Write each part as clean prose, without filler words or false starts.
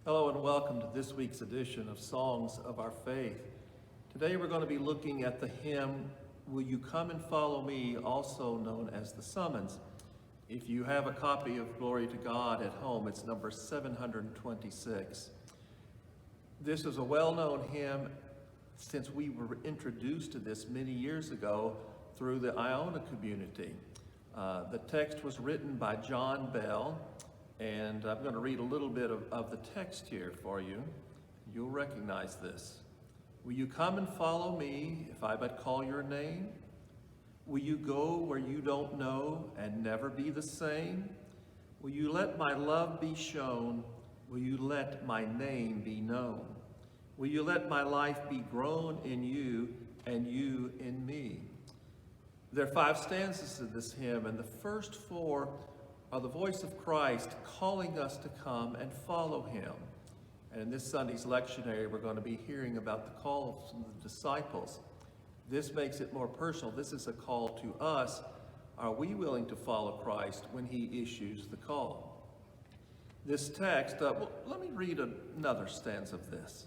Hello and welcome to this week's edition of Songs of Our Faith. Today we're going to be looking at the hymn, Will You Come and Follow Me, also known as the Summons. If you have a copy of Glory to God at home, it's number 726. This is a well-known hymn since we were introduced to this many years ago through the Iona Community. The text was written by John Bell, and I'm going to read a little bit of the text here for you. You'll recognize this. Will you come and follow me if I but call your name? Will you go where you don't know and never be the same? Will you let my love be shown? Will you let my name be known? Will you let my life be grown in you and you in me? There are 5 stanzas of this hymn, and the first 4 are the voice of Christ calling us to come and follow him. And in this Sunday's lectionary, we're going to be hearing about the call from the disciples. This makes it more personal. This is a call to us. Are we willing to follow Christ when he issues the call? This text, let me read another stanza of this.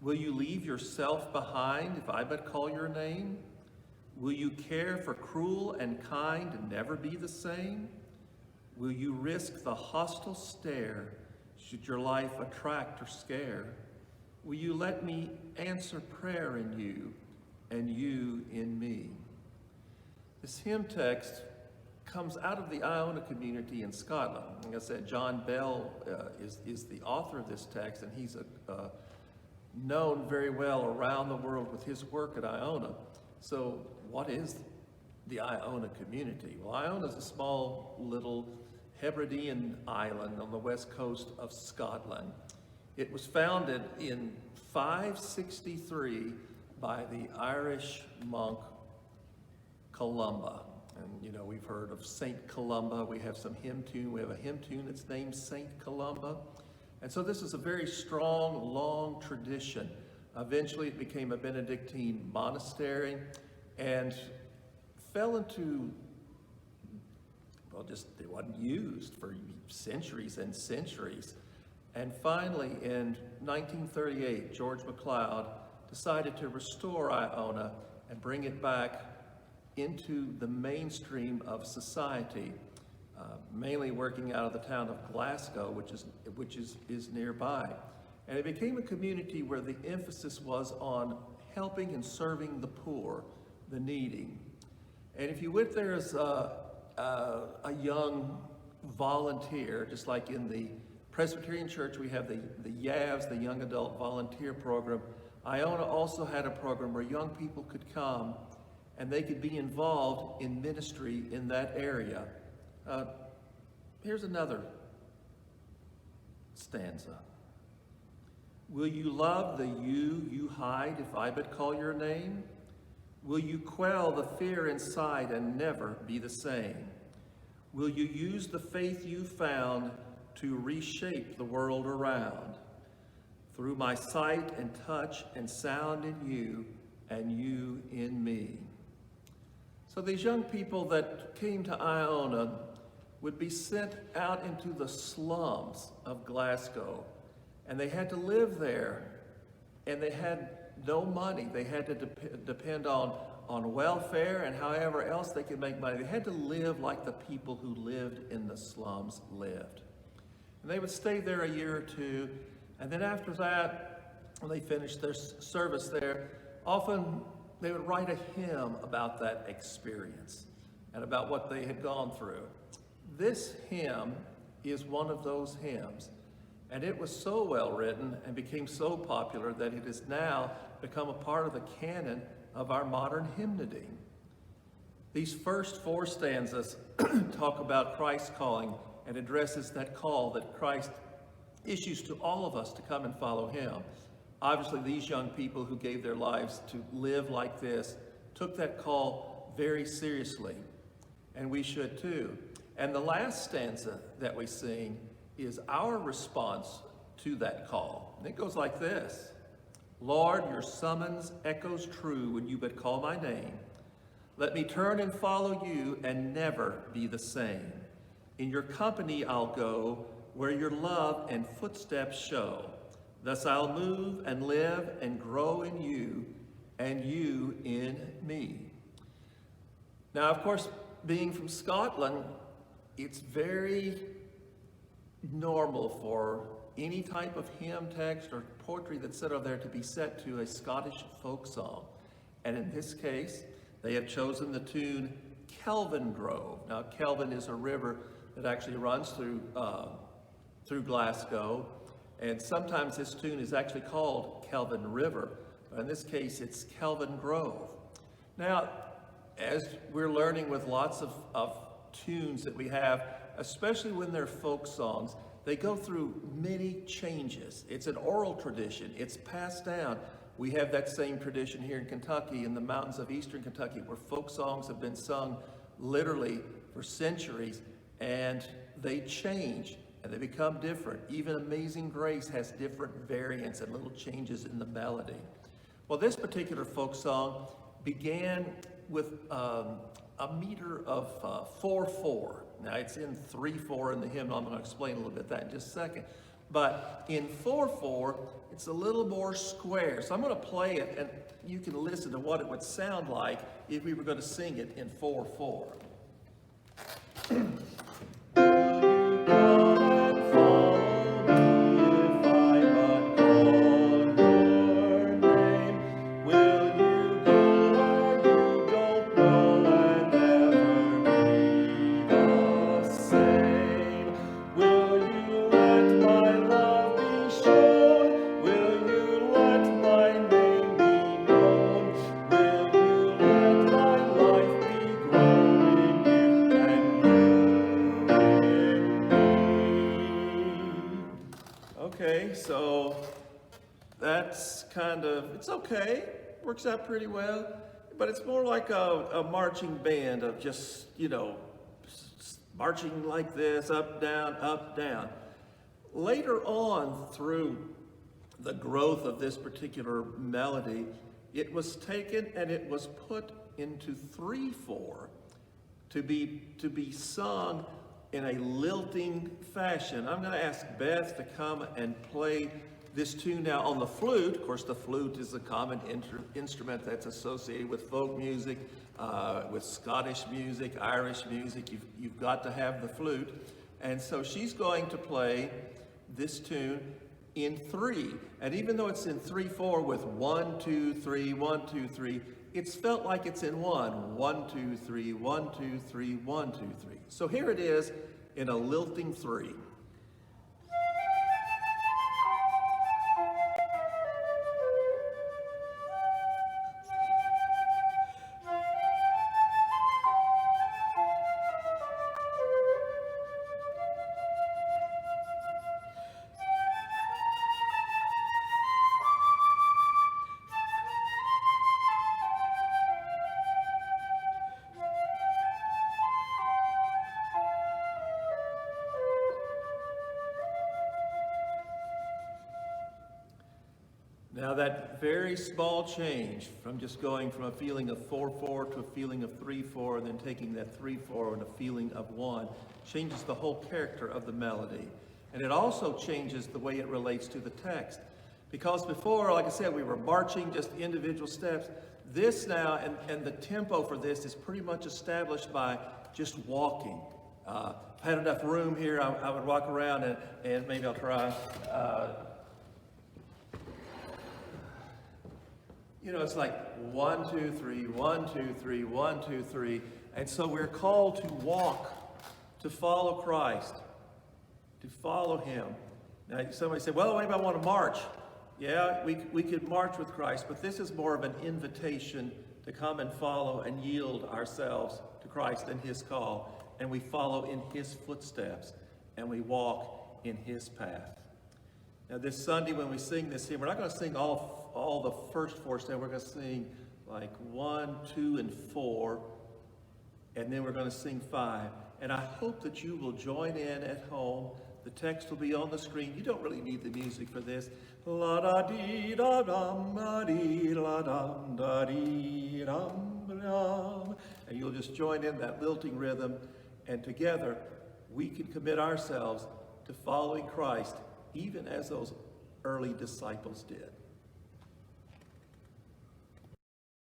Will you leave yourself behind if I but call your name? Will you care for cruel and kind and never be the same? Will you risk the hostile stare should your life attract or scare? Will you let me answer prayer in you and you in me? This hymn text comes out of the Iona Community in Scotland. Like I said, John Bell is the author of this text, and he's known very well around the world with his work at Iona. So what is the Iona Community? Well, Iona is a small little Hebridean island on the west coast of Scotland. It was founded in 563 by the Irish monk Columba. And we've heard of Saint Columba. We have some hymn tune. We have a hymn tune that's named Saint Columba. And so this is a very strong, long tradition. Eventually it became a Benedictine monastery and fell into, it wasn't used for centuries and centuries. And finally, in 1938, George MacLeod decided to restore Iona and bring it back into the mainstream of society, mainly working out of the town of Glasgow, which is nearby. And it became a community where the emphasis was on helping and serving the poor, the needy. And if you went there as a young volunteer, just like in the Presbyterian Church, we have the YAVS, the Young Adult Volunteer Program. Iona also had a program where young people could come and they could be involved in ministry in that area. Here's another stanza. Will you love the you hide if I but call your name? Will you quell the fear inside and never be the same? Will you use the faith you found to reshape the world around? Through my sight and touch and sound in you and you in me. So these young people that came to Iona would be sent out into the slums of Glasgow, and they had to live there, and they had no money. They had to depend on welfare and however else they could make money. They had to live like the people who lived in the slums lived. And they would stay there a year or two, and then after that, when they finished their service there, often they would write a hymn about that experience and about what they had gone through. This hymn is one of those hymns, and it was so well written and became so popular that it has now become a part of the canon of our modern hymnody. These first 4 stanzas talk about Christ's calling and addresses that call that Christ issues to all of us to come and follow him. Obviously, these young people who gave their lives to live like this took that call very seriously, and we should too. And the last stanza that we sing is our response to that call. And it goes like this. Lord, your summons echoes true when you but call my name. Let me turn and follow you and never be the same. In your company I'll go where your love and footsteps show. Thus I'll move and live and grow in you, and you in me. Now, of course, being from Scotland, it's very normal for any type of hymn text or poetry that's said over there to be set to a Scottish folk song. And in this case, they have chosen the tune Kelvin Grove. Now, Kelvin is a river that actually runs through Glasgow, and sometimes this tune is actually called Kelvin River, but in this case it's Kelvin Grove. Now, as we're learning with lots of tunes that we have, especially when they're folk songs, they go through many changes. It's an oral tradition, it's passed down. We have that same tradition here in Kentucky, in the mountains of eastern Kentucky, where folk songs have been sung literally for centuries, and they change and they become different. Even Amazing Grace has different variants and little changes in the melody. Well, this particular folk song began with a meter of 4/4. Now, it's in 3/4 in the hymn. I'm going to explain a little bit of that in just a second. But in 4/4, it's a little more square. So I'm going to play it, and you can listen to what it would sound like if we were going to sing it in 4/4. Okay, so that's kind of, it's okay, works out pretty well, but it's more like a marching band of just, marching like this, up, down, up, down. Later on, through the growth of this particular melody, it was taken and it was put into 3/4 to be sung in a lilting fashion. I'm going to ask Beth to come and play this tune now on the flute. Of course, the flute is a common instrument that's associated with folk music, with Scottish music, Irish music. You've got to have the flute. And so she's going to play this tune in 3. And even though it's in 3/4 with 1, 2, 3, 1, 2, 3, it's felt like it's in 1. 1, 2, 3, 1, 2, 3, 1, 2, 3. So here it is in a lilting 3. Now that very small change from just going from a feeling of 4/4 to a feeling of 3/4, and then taking that 3/4 and a feeling of 1, changes the whole character of the melody. And it also changes the way it relates to the text. Because before, like I said, we were marching just individual steps. This now, and the tempo for this is pretty much established by just walking. If I had enough room here, I would walk around and maybe I'll try. It's like 1, 2, 3, 1, 2, 3, 1, 2, 3. And so we're called to walk, to follow Christ, to follow him. Now, somebody said, well, anybody want to march? Yeah, we could march with Christ, but this is more of an invitation to come and follow and yield ourselves to Christ and his call. And we follow in his footsteps, and we walk in his path. Now, this Sunday when we sing this hymn, we're not going to sing all the first 4 steps. We're going to sing like 1, 2, and 4, and then we're going to sing 5. And I hope that you will join in at home. The text will be on the screen. You don't really need the music for this. La da dee da dum da dee la dum da dee dum dum. And you'll just join in that lilting rhythm, and together we can commit ourselves to following Christ, even as those early disciples did.